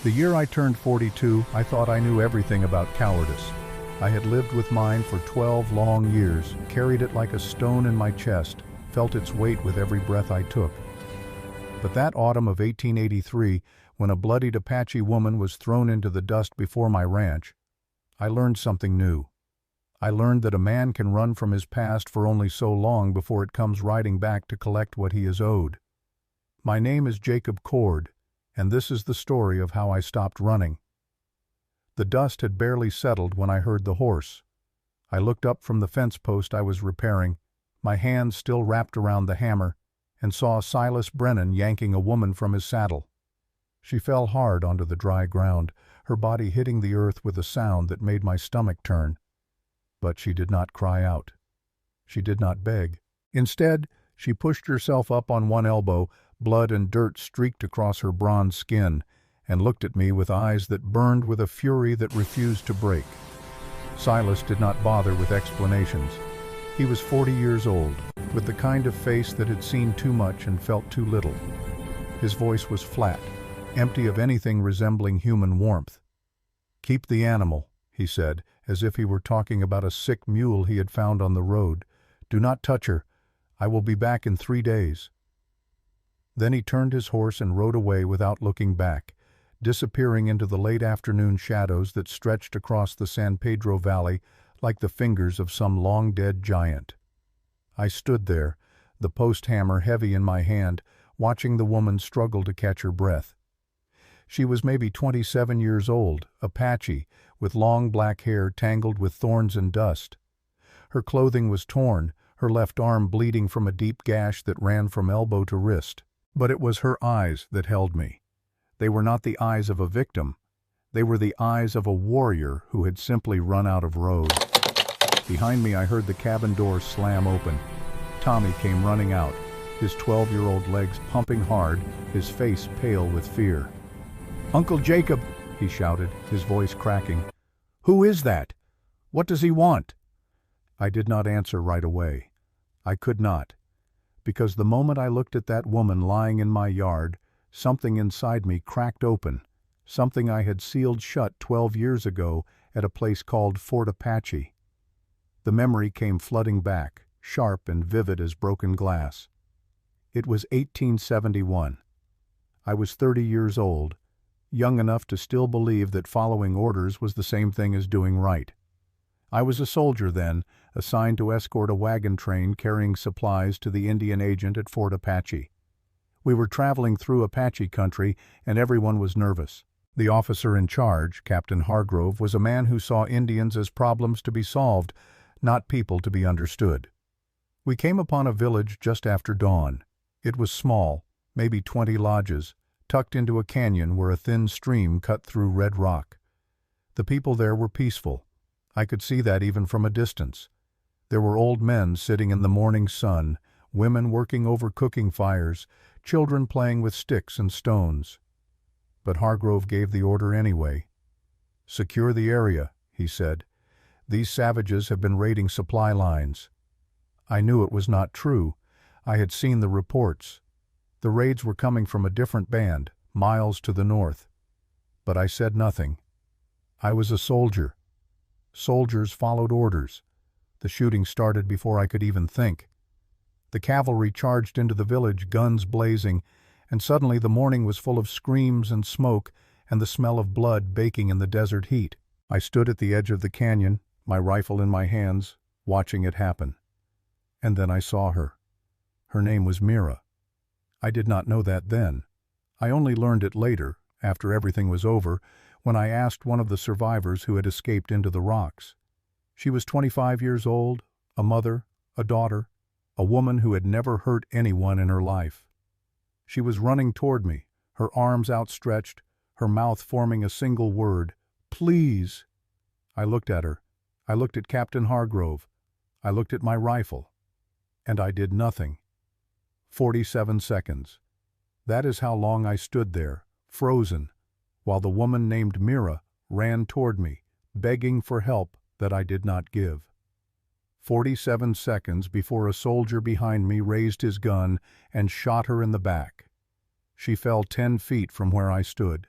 The year I turned 42, I thought I knew everything about cowardice. I had lived with mine for 12 long years, carried it like a stone in my chest, felt its weight with every breath I took. But that autumn of 1883, when a bloodied Apache woman was thrown into the dust before my ranch, I learned something new. I learned that a man can run from his past for only so long before it comes riding back to collect what he is owed. My name is Jacob Cord, and this is the story of how I stopped running. The dust had barely settled when I heard the horse. I looked up from the fence post I was repairing, my hands still wrapped around the hammer, and saw Silas Brennan yanking a woman from his saddle. She fell hard onto the dry ground, her body hitting the earth with a sound that made my stomach turn. But she did not cry out. She did not beg. Instead, she pushed herself up on one elbow, blood and dirt streaked across her bronze skin, and looked at me with eyes that burned with a fury that refused to break. Silas did not bother with explanations. He was 40 years old, with the kind of face that had seen too much and felt too little. His voice was flat, empty of anything resembling human warmth. "Keep the animal," he said, as if he were talking about a sick mule he had found on the road. "Do not touch her. I will be back in 3 days." Then he turned his horse and rode away without looking back, disappearing into the late afternoon shadows that stretched across the San Pedro Valley like the fingers of some long-dead giant. I stood there, the post hammer heavy in my hand, watching the woman struggle to catch her breath. She was maybe 27 years old, Apache, with long black hair tangled with thorns and dust. Her clothing was torn, her left arm bleeding from a deep gash that ran from elbow to wrist. But it was her eyes that held me. They were not the eyes of a victim. They were the eyes of a warrior who had simply run out of road. Behind me I heard the cabin door slam open. Tommy came running out, his 12-year-old legs pumping hard, his face pale with fear. "Uncle Jacob," he shouted, his voice cracking. "Who is that? What does he want?" I did not answer right away. I could not. Because the moment I looked at that woman lying in my yard, something inside me cracked open, something I had sealed shut 12 years ago at a place called Fort Apache. The memory came flooding back, sharp and vivid as broken glass. It was 1871. I was 30 years old, young enough to still believe that following orders was the same thing as doing right. I was a soldier then, assigned to escort a wagon train carrying supplies to the Indian agent at Fort Apache. We were traveling through Apache country, and everyone was nervous. The officer in charge, Captain Hargrove, was a man who saw Indians as problems to be solved, not people to be understood. We came upon a village just after dawn. It was small, maybe 20 lodges, tucked into a canyon where a thin stream cut through red rock. The people there were peaceful. I could see that even from a distance. There were old men sitting in the morning sun, women working over cooking fires, children playing with sticks and stones. But Hargrove gave the order anyway. "Secure the area," he said. "These savages have been raiding supply lines." I knew it was not true. I had seen the reports. The raids were coming from a different band, miles to the north. But I said nothing. I was a soldier. Soldiers followed orders. The shooting started before I could even think. The cavalry charged into the village, guns blazing, and suddenly the morning was full of screams and smoke and the smell of blood baking in the desert heat. I stood at the edge of the canyon, my rifle in my hands, watching it happen. And then I saw her. Her name was Mira. I did not know that then. I only learned it later, after everything was over, when I asked one of the survivors who had escaped into the rocks. She was 25 years old, a mother, a daughter, a woman who had never hurt anyone in her life. She was running toward me, her arms outstretched, her mouth forming a single word, "Please." I looked at her. I looked at Captain Hargrove. I looked at my rifle. And I did nothing. 47 seconds. That is how long I stood there, frozen, while the woman named Mira ran toward me, begging for help that I did not give. 47 seconds before a soldier behind me raised his gun and shot her in the back. She fell 10 feet from where I stood.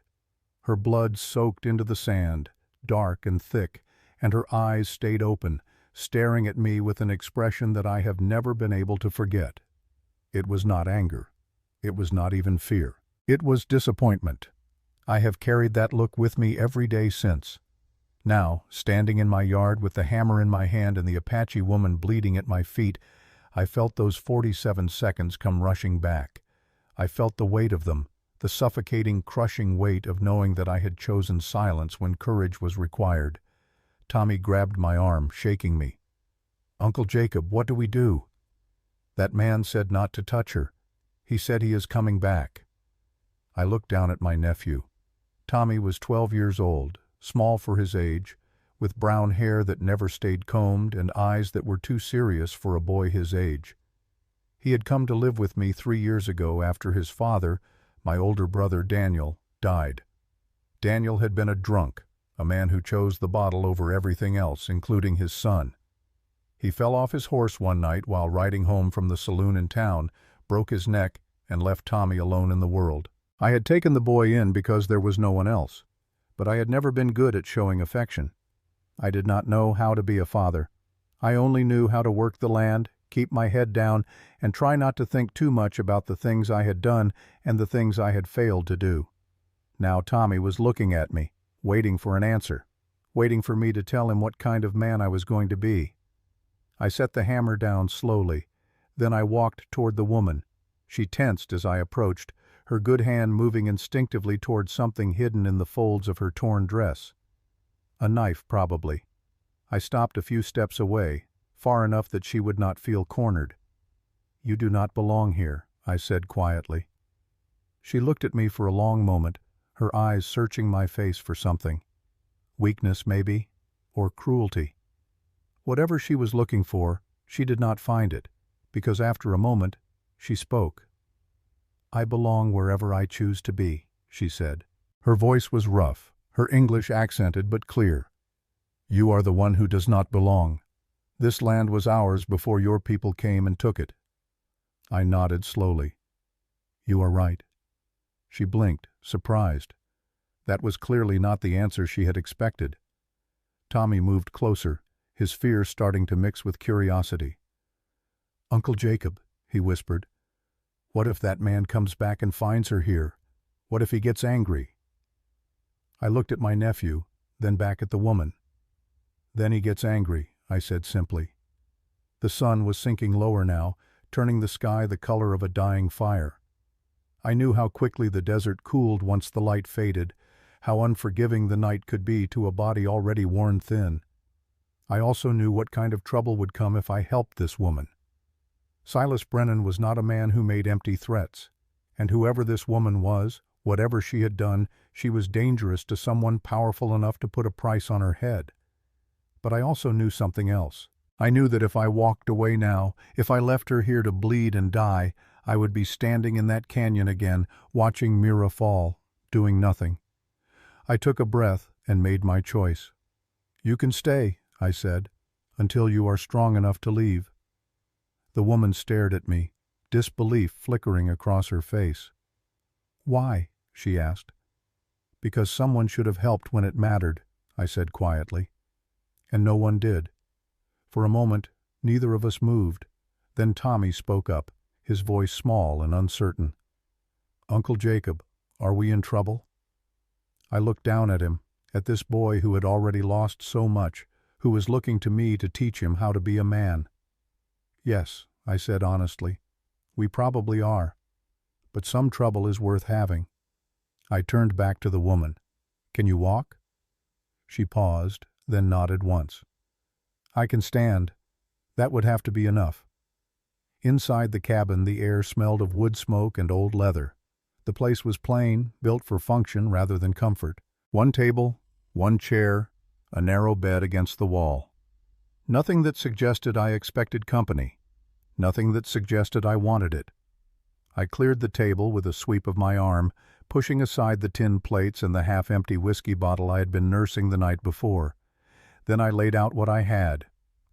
Her blood soaked into the sand, dark and thick, and her eyes stayed open, staring at me with an expression that I have never been able to forget. It was not anger. It was not even fear. It was disappointment. I have carried that look with me every day since. Now, standing in my yard with the hammer in my hand and the Apache woman bleeding at my feet, I felt those 47 seconds come rushing back. I felt the weight of them, the suffocating, crushing weight of knowing that I had chosen silence when courage was required. Tommy grabbed my arm, shaking me. "Uncle Jacob, what do we do?" "That man said not to touch her. He said he is coming back." I looked down at my nephew. Tommy was 12 years old, small for his age, with brown hair that never stayed combed and eyes that were too serious for a boy his age. He had come to live with me 3 years ago after his father, my older brother Daniel, died. Daniel had been a drunk, a man who chose the bottle over everything else, including his son. He fell off his horse one night while riding home from the saloon in town, broke his neck, and left Tommy alone in the world. I had taken the boy in because there was no one else, but I had never been good at showing affection. I did not know how to be a father. I only knew how to work the land, keep my head down, and try not to think too much about the things I had done and the things I had failed to do. Now Tommy was looking at me, waiting for an answer, waiting for me to tell him what kind of man I was going to be. I set the hammer down slowly. Then I walked toward the woman. She tensed as I approached, her good hand moving instinctively toward something hidden in the folds of her torn dress. A knife, probably. I stopped a few steps away, far enough that she would not feel cornered. "You do not belong here," I said quietly. She looked at me for a long moment, her eyes searching my face for something. Weakness, maybe, or cruelty. Whatever she was looking for, she did not find it, because after a moment, she spoke. "I belong wherever I choose to be," she said. Her voice was rough, her English accented but clear. "You are the one who does not belong. This land was ours before your people came and took it." I nodded slowly. "You are right." She blinked, surprised. That was clearly not the answer she had expected. Tommy moved closer, his fear starting to mix with curiosity. "Uncle Jacob," he whispered, "what if that man comes back and finds her here? What if he gets angry?" I looked at my nephew, then back at the woman. "Then he gets angry," I said simply. The sun was sinking lower now, turning the sky the color of a dying fire. I knew how quickly the desert cooled once the light faded, how unforgiving the night could be to a body already worn thin. I also knew what kind of trouble would come if I helped this woman. Silas Brennan was not a man who made empty threats, and whoever this woman was, whatever she had done, she was dangerous to someone powerful enough to put a price on her head. But I also knew something else. I knew that if I walked away now, if I left her here to bleed and die, I would be standing in that canyon again, watching Mira fall, doing nothing. I took a breath and made my choice. "You can stay," I said, "until you are strong enough to leave." The woman stared at me, disbelief flickering across her face. "Why?" she asked. "Because someone should have helped when it mattered," I said quietly. And no one did. For a moment, neither of us moved. Then Tommy spoke up, his voice small and uncertain. "Uncle Jacob, are we in trouble?" I looked down at him, at this boy who had already lost so much, who was looking to me to teach him how to be a man. "Yes," I said honestly, "we probably are. But some trouble is worth having." I turned back to the woman. "Can you walk?" She paused, then nodded once. "I can stand. That would have to be enough." Inside the cabin the air smelled of wood smoke and old leather. The place was plain, built for function rather than comfort. One table, one chair, a narrow bed against the wall. Nothing that suggested I expected company. Nothing that suggested I wanted it. I cleared the table with a sweep of my arm, pushing aside the tin plates and the half-empty whiskey bottle I had been nursing the night before. Then I laid out what I had: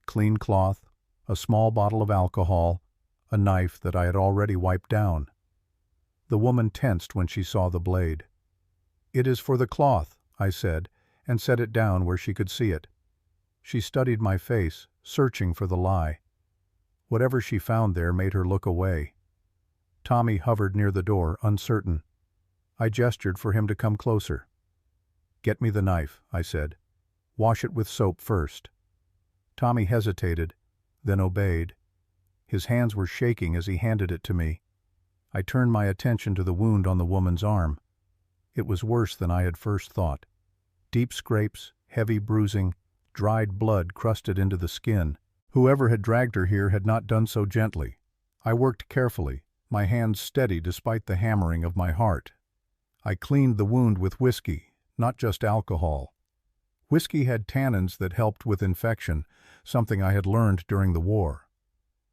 clean cloth, a small bottle of alcohol, a knife that I had already wiped down. The woman tensed when she saw the blade. "It is for the cloth," I said, and set it down where she could see it. She studied my face, searching for the lie. Whatever she found there made her look away. Tommy hovered near the door, uncertain. I gestured for him to come closer. "Get me the knife," I said. "Wash it with soap first." Tommy hesitated, then obeyed. His hands were shaking as he handed it to me. I turned my attention to the wound on the woman's arm. It was worse than I had first thought. Deep scrapes, heavy bruising, dried blood crusted into the skin. Whoever had dragged her here had not done so gently. I worked carefully, my hands steady despite the hammering of my heart. I cleaned the wound with whiskey, not just alcohol. Whiskey had tannins that helped with infection, something I had learned during the war.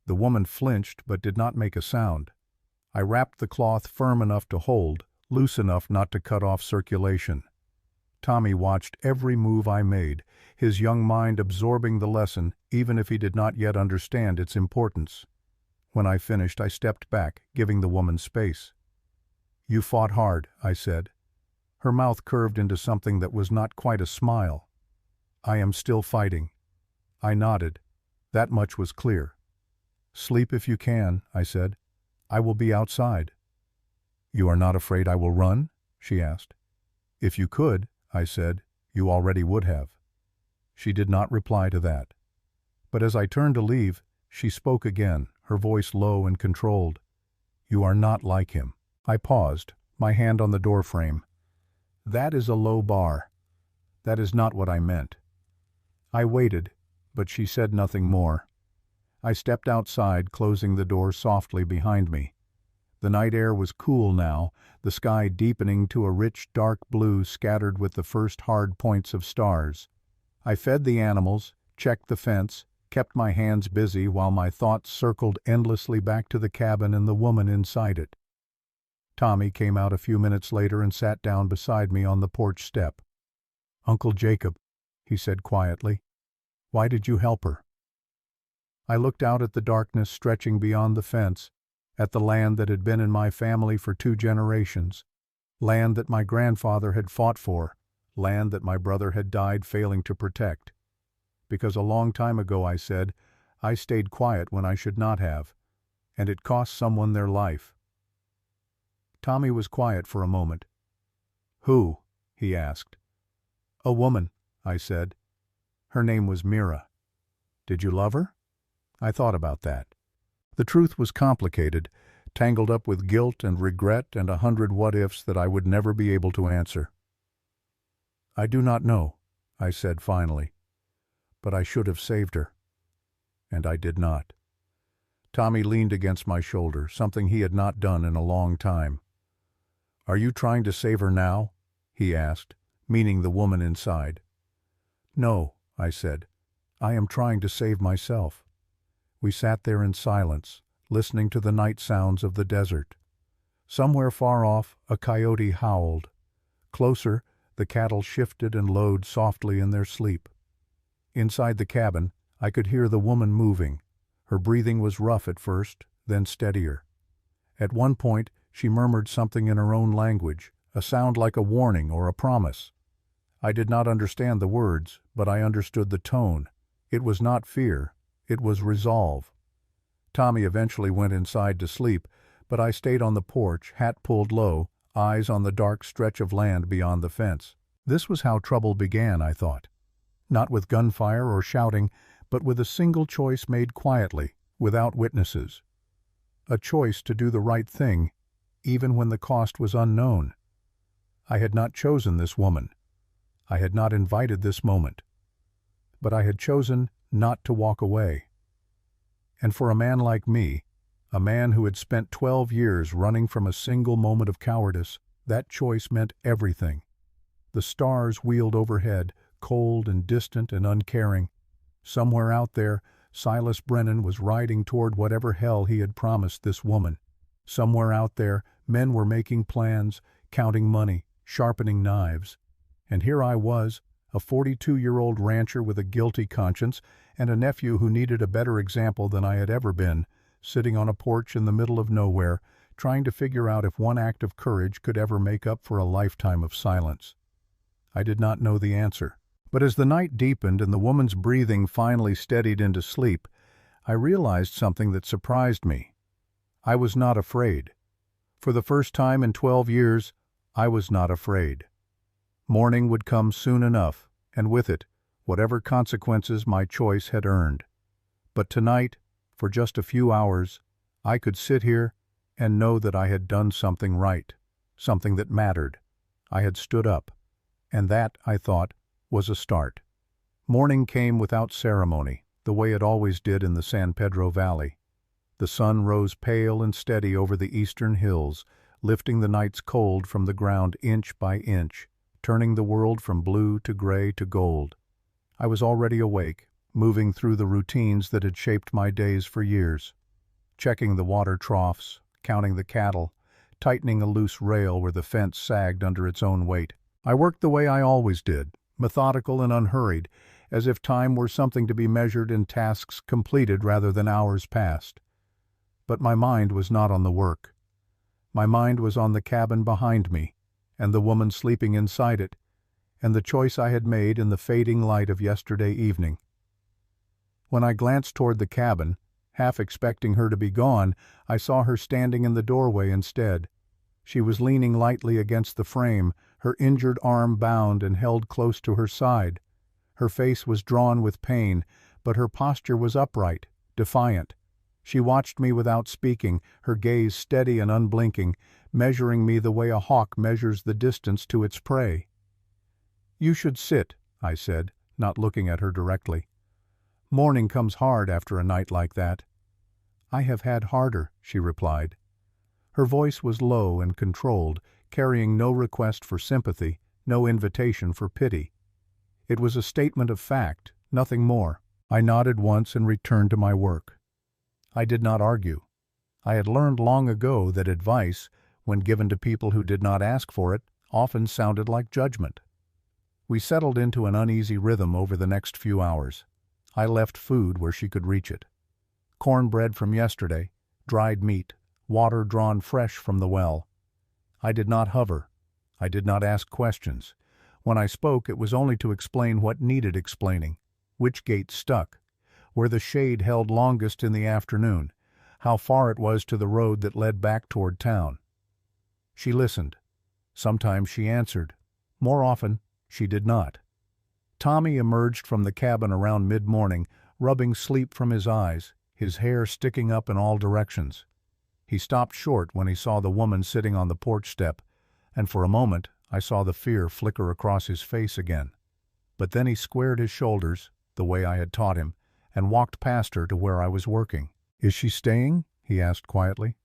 The woman flinched but did not make a sound. I wrapped the cloth firm enough to hold, loose enough not to cut off circulation. Tommy watched every move I made, his young mind absorbing the lesson even if he did not yet understand its importance. When I finished, I stepped back, giving the woman space. "You fought hard," I said. Her mouth curved into something that was not quite a smile. "I am still fighting." I nodded. That much was clear. "Sleep if you can," I said. "I will be outside." "You are not afraid I will run?" she asked. "If you could," I said, "you already would have." She did not reply to that. But as I turned to leave, she spoke again, her voice low and controlled. "You are not like him." I paused, my hand on the doorframe. "That is a low bar. That is not what I meant." I waited, but she said nothing more. I stepped outside, closing the door softly behind me. The night air was cool now, the sky deepening to a rich dark blue scattered with the first hard points of stars. I fed the animals, checked the fence, kept my hands busy while my thoughts circled endlessly back to the cabin and the woman inside it. Tommy came out a few minutes later and sat down beside me on the porch step. "Uncle Jacob," he said quietly, "why did you help her?" I looked out at the darkness stretching beyond the fence, at the land that had been in my family for 2 generations, land that my grandfather had fought for, land that my brother had died failing to protect. Because a long time ago, I said, I stayed quiet when I should not have, and it cost someone their life. Tommy was quiet for a moment. "Who?" he asked. "A woman," I said. "Her name was Mira." "Did you love her?" I thought about that. The truth was complicated, tangled up with guilt and regret and 100 what-ifs that I would never be able to answer. "I do not know," I said finally. "But I should have saved her." And I did not. Tommy leaned against my shoulder, something he had not done in a long time. "Are you trying to save her now?" he asked, meaning the woman inside. "No," I said. "I am trying to save myself." We sat there in silence, listening to the night sounds of the desert. Somewhere far off, a coyote howled. Closer, the cattle shifted and lowed softly in their sleep. Inside the cabin, I could hear the woman moving. Her breathing was rough at first, then steadier. At one point, she murmured something in her own language, a sound like a warning or a promise. I did not understand the words, but I understood the tone. It was not fear. It was resolve. Tommy eventually went inside to sleep, but I stayed on the porch, hat pulled low, eyes on the dark stretch of land beyond the fence. This was how trouble began, I thought. Not with gunfire or shouting, but with a single choice made quietly, without witnesses. A choice to do the right thing, even when the cost was unknown. I had not chosen this woman. I had not invited this moment. But I had chosen not to walk away. And for a man like me, a man who had spent 12 years running from a single moment of cowardice, that choice meant everything. The stars wheeled overhead, cold and distant and uncaring. Somewhere out there, Silas Brennan was riding toward whatever hell he had promised this woman. Somewhere out there, men were making plans, counting money, sharpening knives. And here I was, a 42-year-old rancher with a guilty conscience and a nephew who needed a better example than I had ever been, sitting on a porch in the middle of nowhere, trying to figure out if one act of courage could ever make up for a lifetime of silence. I did not know the answer. But as the night deepened and the woman's breathing finally steadied into sleep, I realized something that surprised me. I was not afraid. For the first time in 12 years, I was not afraid. Morning would come soon enough, and with it, whatever consequences my choice had earned. But tonight, for just a few hours, I could sit here and know that I had done something right, something that mattered. I had stood up, and that, I thought, was a start. Morning came without ceremony, the way it always did in the San Pedro Valley. The sun rose pale and steady over the eastern hills, lifting the night's cold from the ground inch by inch, turning the world from blue to gray to gold. I was already awake, moving through the routines that had shaped my days for years. Checking the water troughs, counting the cattle, tightening a loose rail where the fence sagged under its own weight. I worked the way I always did, methodical and unhurried, as if time were something to be measured in tasks completed rather than hours passed. But my mind was not on the work. My mind was on the cabin behind me, and the woman sleeping inside it, and the choice I had made in the fading light of yesterday evening. When I glanced toward the cabin, half expecting her to be gone, I saw her standing in the doorway instead. She was leaning lightly against the frame, her injured arm bound and held close to her side. Her face was drawn with pain, but her posture was upright, defiant. She watched me without speaking, her gaze steady and unblinking, measuring me the way a hawk measures the distance to its prey. "You should sit," I said, not looking at her directly. "Morning comes hard after a night like that." "I have had harder," she replied. Her voice was low and controlled, carrying no request for sympathy, no invitation for pity. It was a statement of fact, nothing more. I nodded once and returned to my work. I did not argue. I had learned long ago that advice, when given to people who did not ask for it, often sounded like judgment. We settled into an uneasy rhythm over the next few hours. I left food where she could reach it. Cornbread from yesterday, dried meat, water drawn fresh from the well. I did not hover. I did not ask questions. When I spoke, it was only to explain what needed explaining, which gate stuck, where the shade held longest in the afternoon, how far it was to the road that led back toward town. She listened. Sometimes she answered. More often, she did not. Tommy emerged from the cabin around mid-morning, rubbing sleep from his eyes, his hair sticking up in all directions. He stopped short when he saw the woman sitting on the porch step, and for a moment I saw the fear flicker across his face again. But then he squared his shoulders, the way I had taught him, and walked past her to where I was working. "Is she staying?" he asked quietly.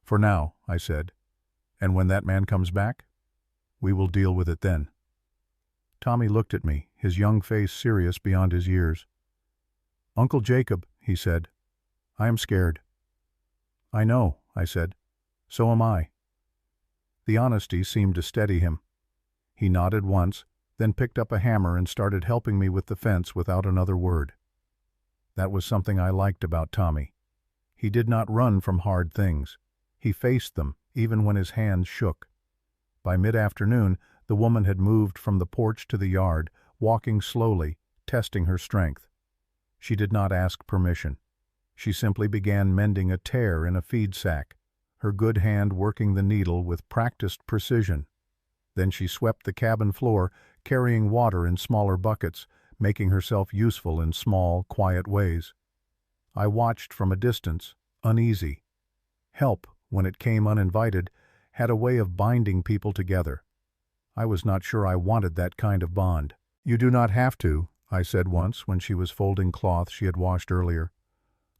"For now," I said. "And when that man comes back, we will deal with it then." Tommy looked at me, his young face serious beyond his years. "Uncle Jacob," he said, "I am scared." "I know," I said. "So am I." The honesty seemed to steady him. He nodded once, then picked up a hammer and started helping me with the fence without another word. That was something I liked about Tommy. He did not run from hard things. He faced them, even when his hands shook. By mid-afternoon, the woman had moved from the porch to the yard, walking slowly, testing her strength. She did not ask permission. She simply began mending a tear in a feed sack, her good hand working the needle with practiced precision. Then she swept the cabin floor, carrying water in smaller buckets, making herself useful in small, quiet ways. I watched from a distance, uneasy. Help, when it came uninvited, had a way of binding people together. I was not sure I wanted that kind of bond. "You do not have to," I said once when she was folding cloth she had washed earlier.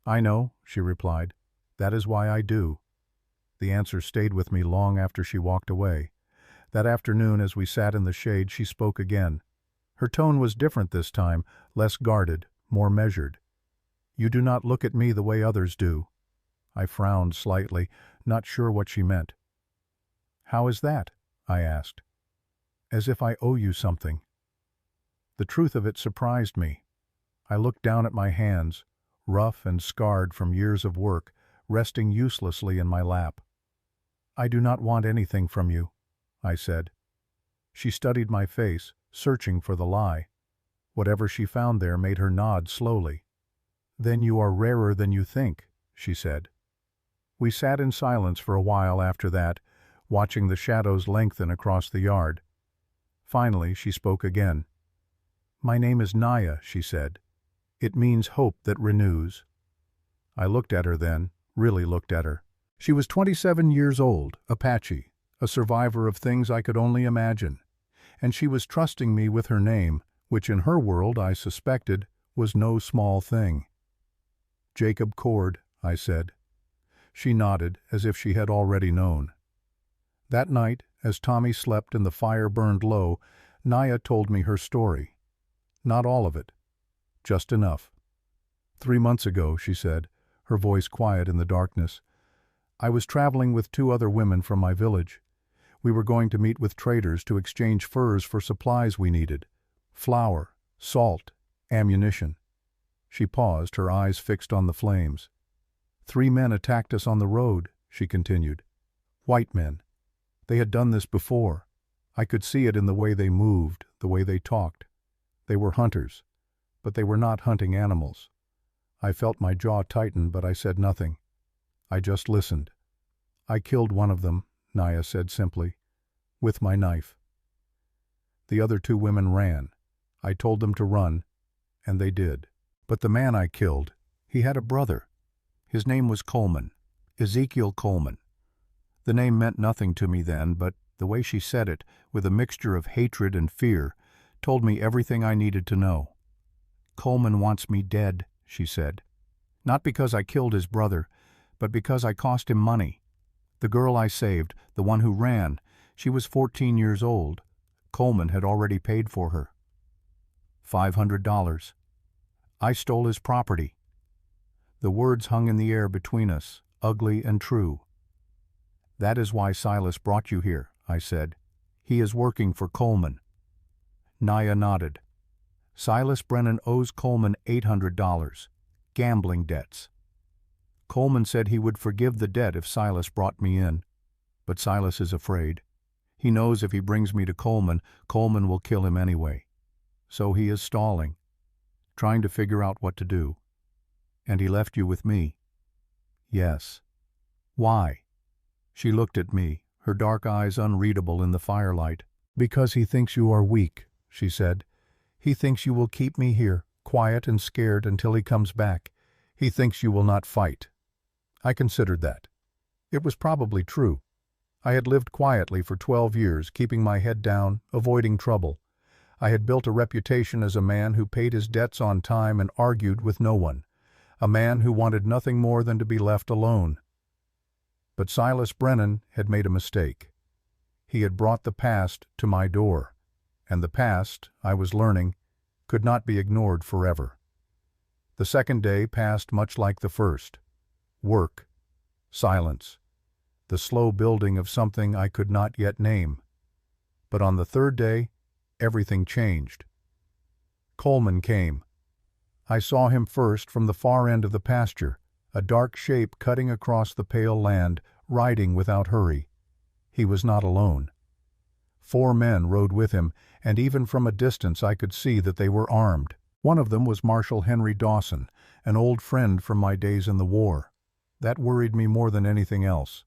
"I know," she replied. "That is why I do." The answer stayed with me long after she walked away. That afternoon, as we sat in the shade, she spoke again. Her tone was different this time, less guarded, more measured. "You do not look at me the way others do." I frowned slightly, not sure what she meant. "How is that?" I asked. "As if I owe you something." The truth of it surprised me. I looked down at my hands, rough and scarred from years of work, resting uselessly in my lap. "I do not want anything from you," I said. She studied my face, searching for the lie. Whatever she found there made her nod slowly. "Then you are rarer than you think," she said. We sat in silence for a while after that, watching the shadows lengthen across the yard. Finally, she spoke again. "My name is Naya," she said. "It means hope that renews." I looked at her then, really looked at her. She was 27 years old, Apache, a survivor of things I could only imagine. And she was trusting me with her name, which in her world, I suspected, was no small thing. "Jacob Cord," I said. She nodded, as if she had already known. That night, as Tommy slept and the fire burned low, Naya told me her story. Not all of it. Just enough. 3 months ago, she said, her voice quiet in the darkness, I was traveling with 2 other women from my village. We were going to meet with traders to exchange furs for supplies we needed. Flour, salt, ammunition. She paused, her eyes fixed on the flames. 3 men attacked us on the road, she continued. White men. They had done this before. I could see it in the way they moved, the way they talked. They were hunters, but they were not hunting animals. I felt my jaw tighten, but I said nothing. I just listened. "I killed one of them," Naya said simply, "with my knife." The other 2 women ran. I told them to run, and they did. But the man I killed, he had a brother. His name was Coleman, Ezekiel Coleman. The name meant nothing to me then, but the way she said it, with a mixture of hatred and fear, told me everything I needed to know. "Coleman wants me dead," she said. "Not because I killed his brother, but because I cost him money. The girl I saved, the one who ran, she was 14 years old. Coleman had already paid for her. $500. I stole his property." The words hung in the air between us, ugly and true. "That is why Silas brought you here," I said. "He is working for Coleman." Naya nodded. "Silas Brennan owes Coleman $800. Gambling debts. Coleman said he would forgive the debt if Silas brought me in. But Silas is afraid. He knows if he brings me to Coleman, Coleman will kill him anyway. So he is stalling, trying to figure out what to do. And he left you with me." "Yes." "Why?" She looked at me, her dark eyes unreadable in the firelight. "Because he thinks you are weak," she said. "He thinks you will keep me here, quiet and scared until he comes back. He thinks you will not fight." I considered that. It was probably true. I had lived quietly for 12 years, keeping my head down, avoiding trouble. I had built a reputation as a man who paid his debts on time and argued with no one. A man who wanted nothing more than to be left alone. But Silas Brennan had made a mistake. He had brought the past to my door, and the past, I was learning, could not be ignored forever. The second day passed much like the first. Work, silence, the slow building of something I could not yet name. But on the third day, everything changed. Coleman came. I saw him first from the far end of the pasture, a dark shape cutting across the pale land, riding without hurry. He was not alone. 4 men rode with him, and even from a distance I could see that they were armed. One of them was Marshal Henry Dawson, an old friend from my days in the war. That worried me more than anything else.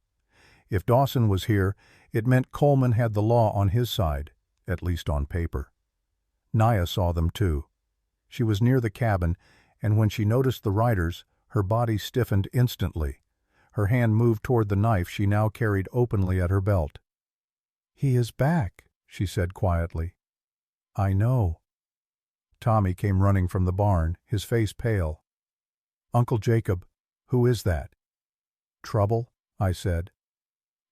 If Dawson was here, it meant Coleman had the law on his side, at least on paper. Naya saw them too. She was near the cabin, and when she noticed the riders, her body stiffened instantly. Her hand moved toward the knife she now carried openly at her belt. "He is back," she said quietly. "I know." Tommy came running from the barn, his face pale. "Uncle Jacob, who is that?" "Trouble," I said.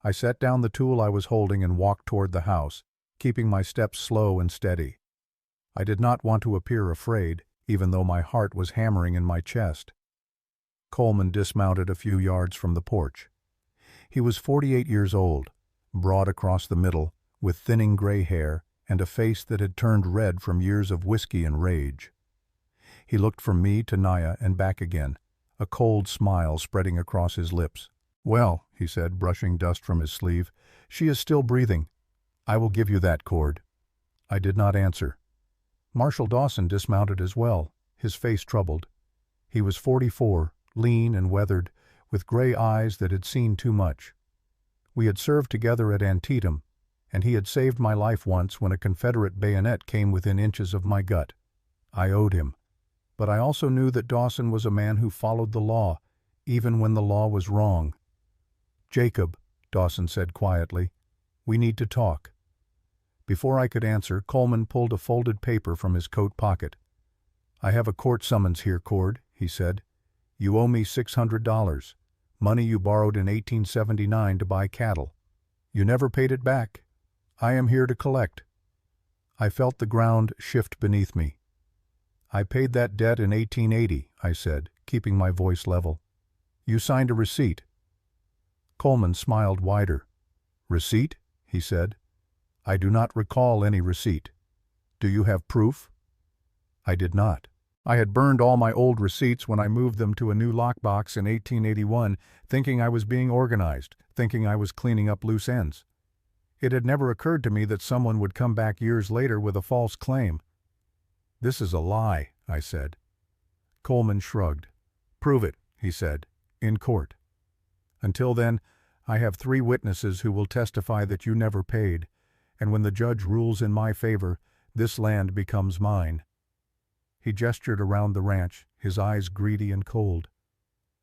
I set down the tool I was holding and walked toward the house, keeping my steps slow and steady. I did not want to appear afraid, even though my heart was hammering in my chest. Coleman dismounted a few yards from the porch. He was 48 years old, broad across the middle, with thinning gray hair and a face that had turned red from years of whiskey and rage. He looked from me to Naya and back again, a cold smile spreading across his lips. "Well," he said, brushing dust from his sleeve, "she is still breathing. I will give you that cord." I did not answer. Marshal Dawson dismounted as well, his face troubled. He was 44, lean and weathered, with gray eyes that had seen too much. We had served together at Antietam, and he had saved my life once when a Confederate bayonet came within inches of my gut. I owed him. But I also knew that Dawson was a man who followed the law, even when the law was wrong. "Jacob," Dawson said quietly, "we need to talk." Before I could answer, Coleman pulled a folded paper from his coat pocket. "I have a court summons here, Cord," he said. "You owe me $600, money you borrowed in 1879 to buy cattle. You never paid it back. I am here to collect." I felt the ground shift beneath me. "I paid that debt in 1880, I said, keeping my voice level. "You signed a receipt." Coleman smiled wider. "Receipt?" he said. "I do not recall any receipt. Do you have proof?" I did not. I had burned all my old receipts when I moved them to a new lockbox in 1881, thinking I was being organized, thinking I was cleaning up loose ends. It had never occurred to me that someone would come back years later with a false claim. "This is a lie," I said. Coleman shrugged. "Prove it," he said, "in court. Until then, I have 3 witnesses who will testify that you never paid, and when the judge rules in my favor, this land becomes mine." He gestured around the ranch, his eyes greedy and cold.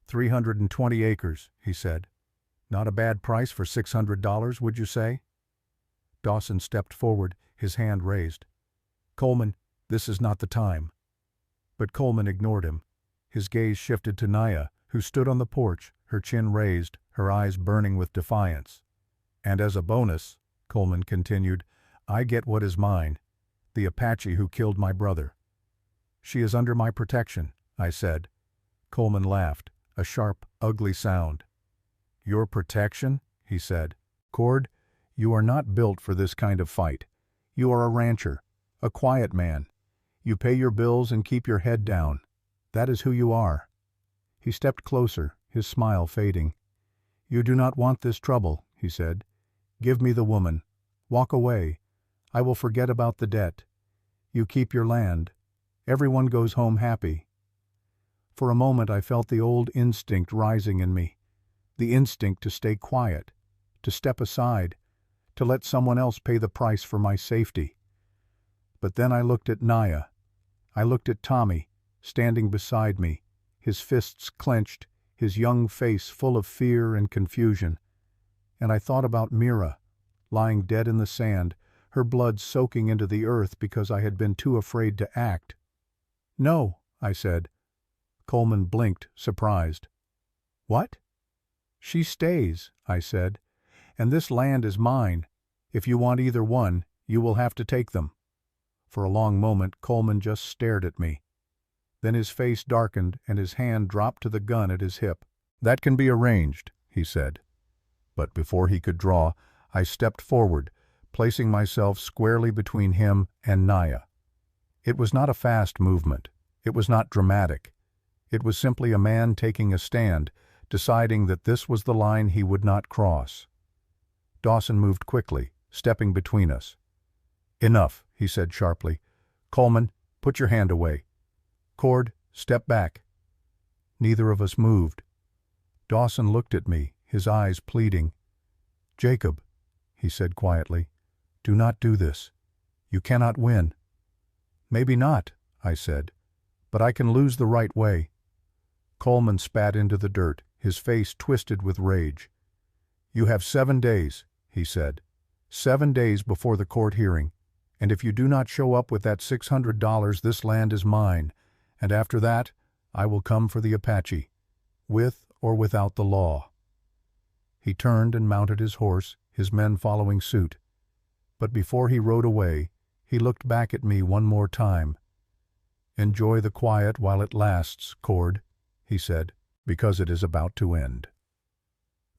320 acres, he said. "Not a bad price for $600, would you say?" Dawson stepped forward, his hand raised. "Coleman, this is not the time." But Coleman ignored him. His gaze shifted to Naya, who stood on the porch, her chin raised, her eyes burning with defiance. "And as a bonus," Coleman continued, "I get what is mine, the Apache who killed my brother." "She is under my protection," I said. Coleman laughed, a sharp, ugly sound. "Your protection?" he said. "Cord, you are not built for this kind of fight. You are a rancher, a quiet man. You pay your bills and keep your head down. That is who you are." He stepped closer, his smile fading. "You do not want this trouble," he said. "Give me the woman. Walk away. I will forget about the debt. You keep your land. Everyone goes home happy." For a moment I felt the old instinct rising in me, the instinct to stay quiet, to step aside, to let someone else pay the price for my safety. But then I looked at Naya. I looked at Tommy, standing beside me, his fists clenched, his young face full of fear and confusion. And I thought about Mira, lying dead in the sand, her blood soaking into the earth because I had been too afraid to act. "No," I said. Coleman blinked, surprised. "What?" "She stays," I said. "And this land is mine. If you want either one, you will have to take them." For a long moment Coleman just stared at me. Then his face darkened and his hand dropped to the gun at his hip. "That can be arranged," he said. But before he could draw, I stepped forward, placing myself squarely between him and Naya. It was not a fast movement. It was not dramatic. It was simply a man taking a stand, deciding that this was the line he would not cross. Dawson moved quickly, stepping between us. "Enough," he said sharply. "Coleman, put your hand away. Cord, step back." Neither of us moved. Dawson looked at me, his eyes pleading. "Jacob," he said quietly, "do not do this. You cannot win." "Maybe not," I said, "but I can lose the right way." Coleman spat into the dirt, his face twisted with rage. "You have 7 days," he said. 7 days before the court hearing, and if you do not show up with that $600, this land is mine, and after that, I will come for the Apache, with or without the law." He turned and mounted his horse, his men following suit. But before he rode away, he looked back at me one more time. "Enjoy the quiet while it lasts, Cord," he said, "because it is about to end."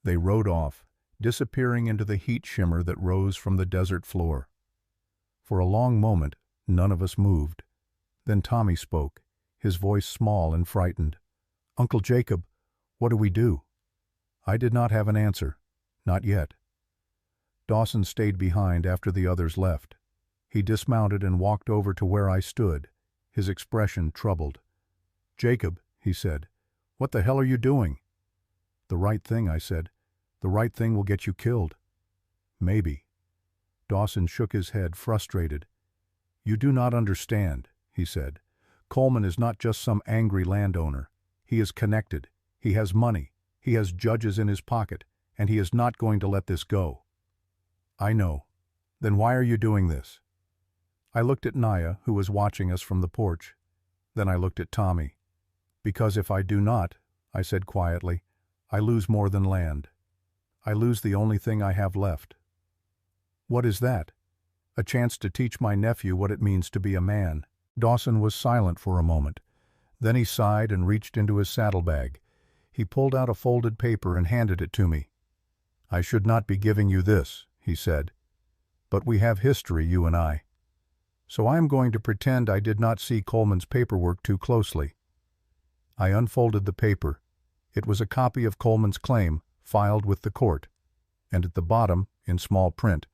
They rode off, disappearing into the heat shimmer that rose from the desert floor. For a long moment, none of us moved. Then Tommy spoke, his voice small and frightened. "Uncle Jacob, what do we do?" I did not have an answer. Not yet. Dawson stayed behind after the others left. He dismounted and walked over to where I stood, his expression troubled. "Jacob," he said, "what the hell are you doing?" "The right thing," I said. "The right thing will get you killed." "Maybe." Dawson shook his head, frustrated. "You do not understand," he said. "Coleman is not just some angry landowner. He is connected. He has money. He has judges in his pocket, and he is not going to let this go." "I know. Then why are you doing this?" I looked at Naya, who was watching us from the porch. Then I looked at Tommy. "Because if I do not," I said quietly, "I lose more than land. I lose the only thing I have left." "What is that?" "A chance to teach my nephew what it means to be a man." Dawson was silent for a moment. Then he sighed and reached into his saddlebag. He pulled out a folded paper and handed it to me. "I should not be giving you this," he said. "But we have history, you and I. So I am going to pretend I did not see Coleman's paperwork too closely." I unfolded the paper. It was a copy of Coleman's claim, filed with the court. And at the bottom, in small print,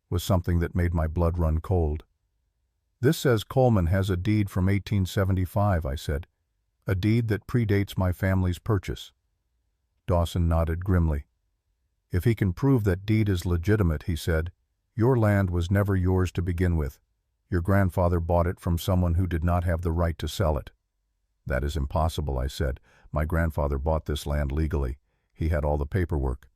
was something that made my blood run cold. "This says Coleman has a deed from 1875, I said. "A deed that predates my family's purchase." Dawson nodded grimly. "If he can prove that deed is legitimate," he said, "your land was never yours to begin with. Your grandfather bought it from someone who did not have the right to sell it." "That is impossible," I said. "My grandfather bought this land legally. He had all the paperwork."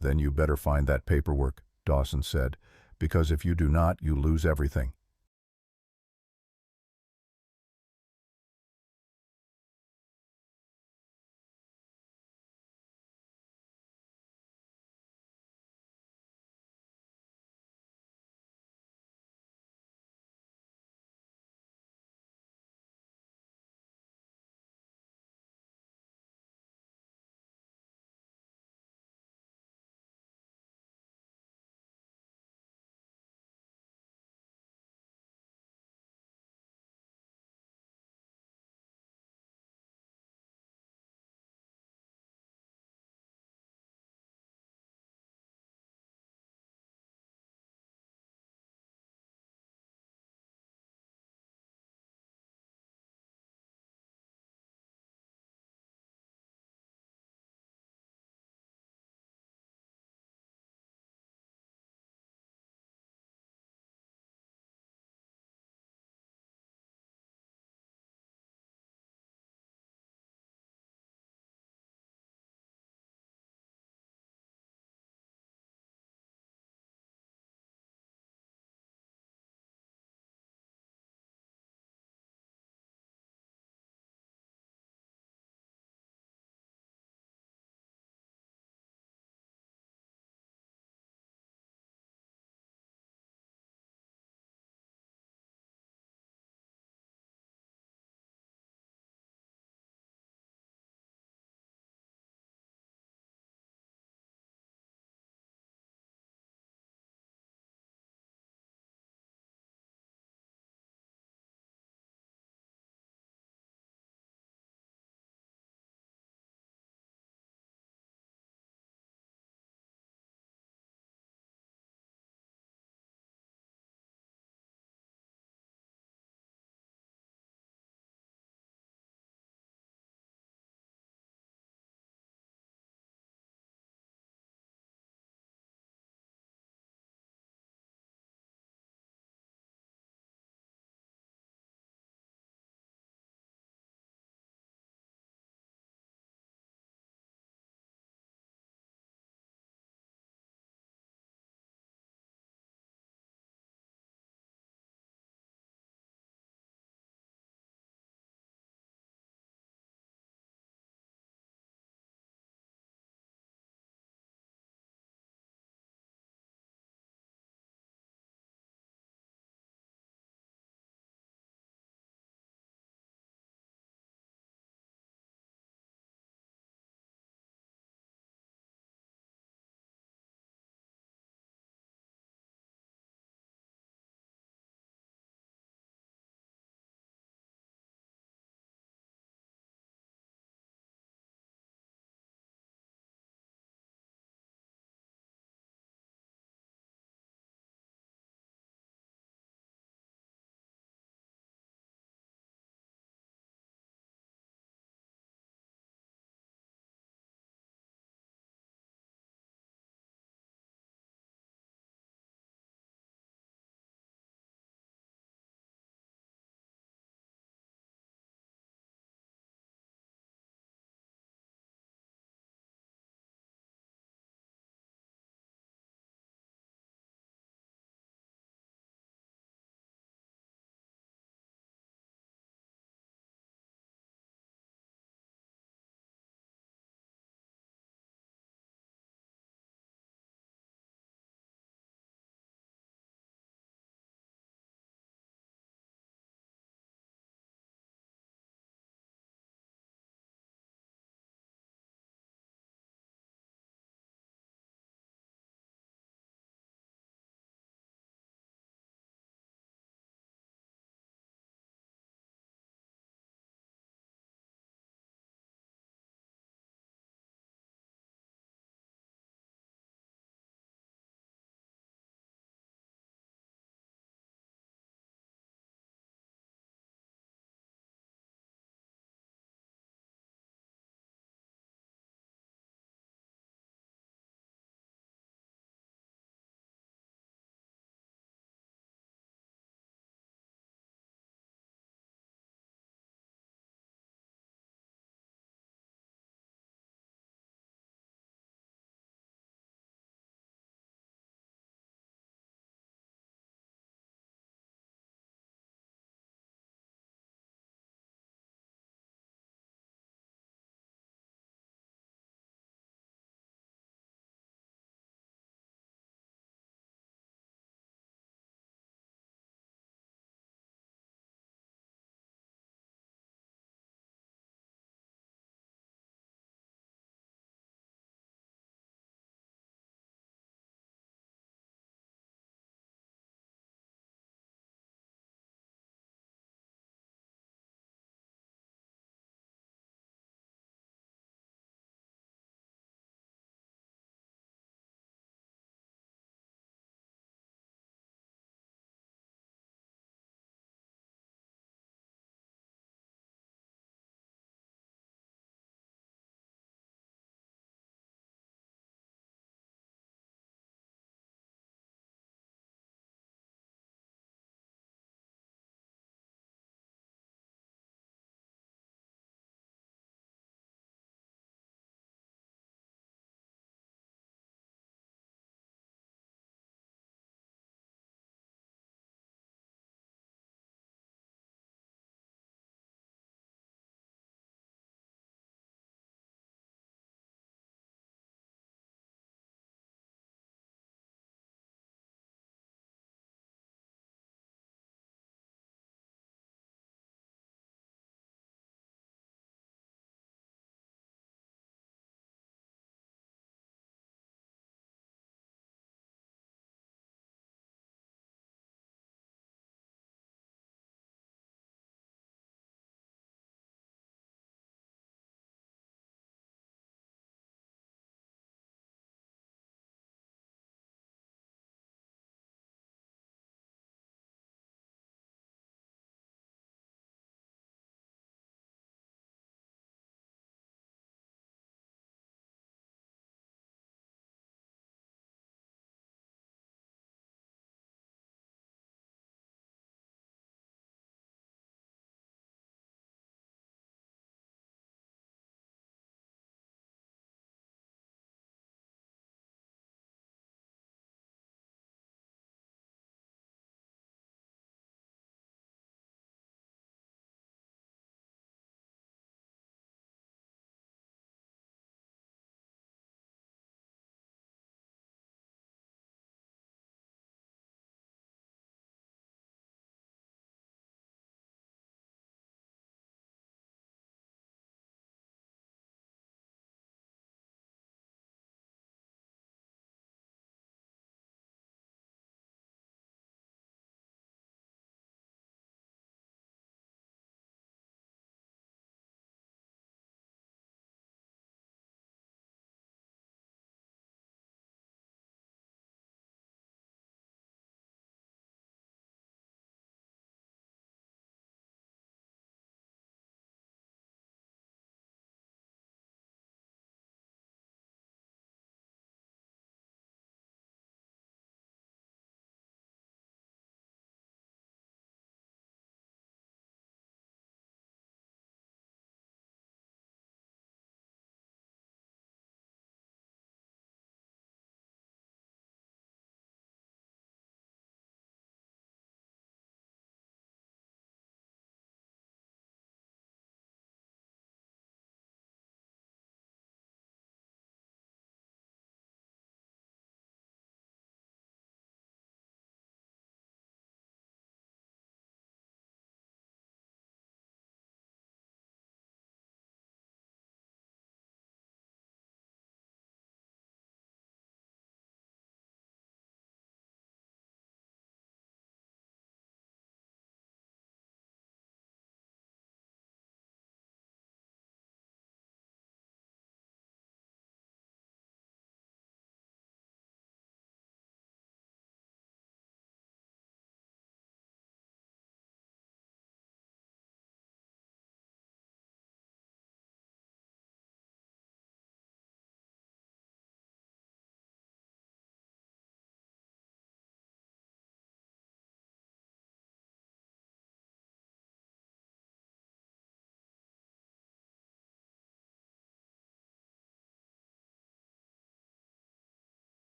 "Then you better find that paperwork," Dawson said, "because if you do not, you lose everything.